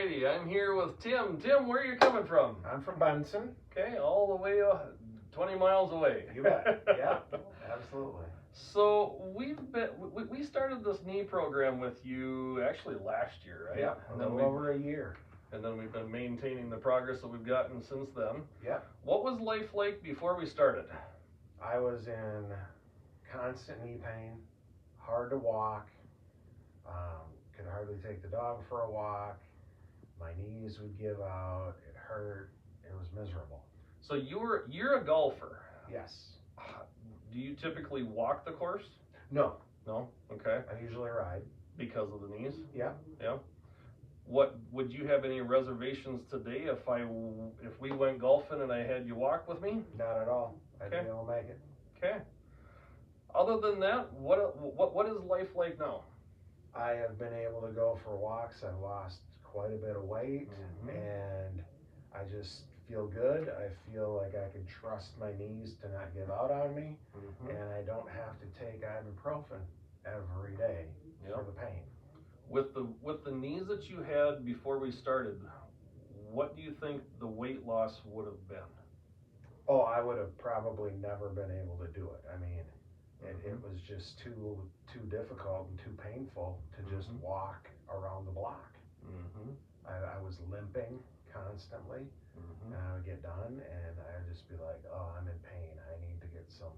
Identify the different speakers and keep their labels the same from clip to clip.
Speaker 1: righty, I'm here with Tim. Tim, where are you coming from?
Speaker 2: I'm from Benson.
Speaker 1: Okay, all the way 20 miles away.
Speaker 2: You bet. Yeah, absolutely.
Speaker 1: So we started this knee program with you actually last year, right?
Speaker 2: Yeah, a little over a year.
Speaker 1: And then we've been maintaining the progress that we've gotten since then.
Speaker 2: Yeah.
Speaker 1: What was life like before we started?
Speaker 2: I was in constant knee pain, hard to walk, could hardly take the dog for a walk. My knees would give out, it hurt, it was miserable.
Speaker 1: So you're a golfer.
Speaker 2: Yes.
Speaker 1: Do you typically walk the course?
Speaker 2: No.
Speaker 1: No? Okay.
Speaker 2: I usually ride.
Speaker 1: Because of the knees?
Speaker 2: Yeah.
Speaker 1: Yeah. What would you have any reservations today if we went golfing and I had you walk with me?
Speaker 2: Not at all. I'd
Speaker 1: Okay.
Speaker 2: be able to make it.
Speaker 1: Okay. Other than that, what is life like now?
Speaker 2: I have been able to go for walks. I've lost quite a bit of weight, and I just feel good. I feel like I can trust my knees to not give out on me, and I don't have to take ibuprofen every day for the pain.
Speaker 1: With the knees that you had before we started, what do you think the weight loss would have been?
Speaker 2: Oh, I would have probably never been able to do it. I mean, it was just too difficult and too painful to just walk around the block. I was limping constantly, and I would get done, and I'd just be like, oh, I'm in pain. I need to get some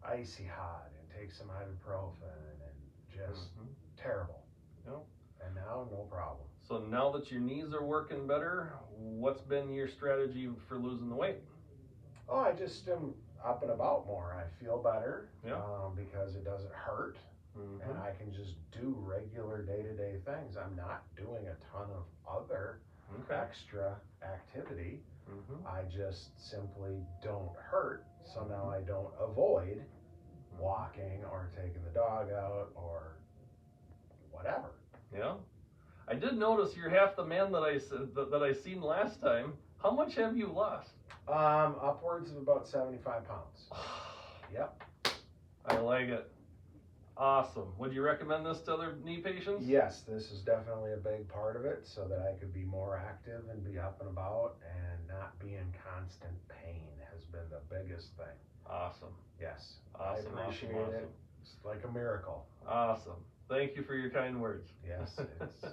Speaker 2: icy hot and take some ibuprofen, and just terrible.
Speaker 1: Yep.
Speaker 2: And now, no problem.
Speaker 1: So now that your knees are working better, what's been your strategy for losing the weight?
Speaker 2: Oh, I just am up and about more. I feel better because it doesn't hurt, and I can just do regular day-to-day things. I'm not doing a ton of other extra activity. I just simply don't hurt, so now I don't avoid walking or taking the dog out or whatever.
Speaker 1: Yeah, I did notice you're half the man that I seen last time. How much have you lost?
Speaker 2: Upwards of about 75 pounds. Yep.
Speaker 1: I like it. Awesome. Would you recommend this to other knee patients?
Speaker 2: Yes, this is definitely a big part of it, so that I could be more active and be up and about and not be in constant pain has been the biggest thing.
Speaker 1: Awesome.
Speaker 2: Yes.
Speaker 1: Awesome.
Speaker 2: I appreciate it. It's like a miracle.
Speaker 1: Awesome. Thank you for your kind words.
Speaker 2: Yes, it's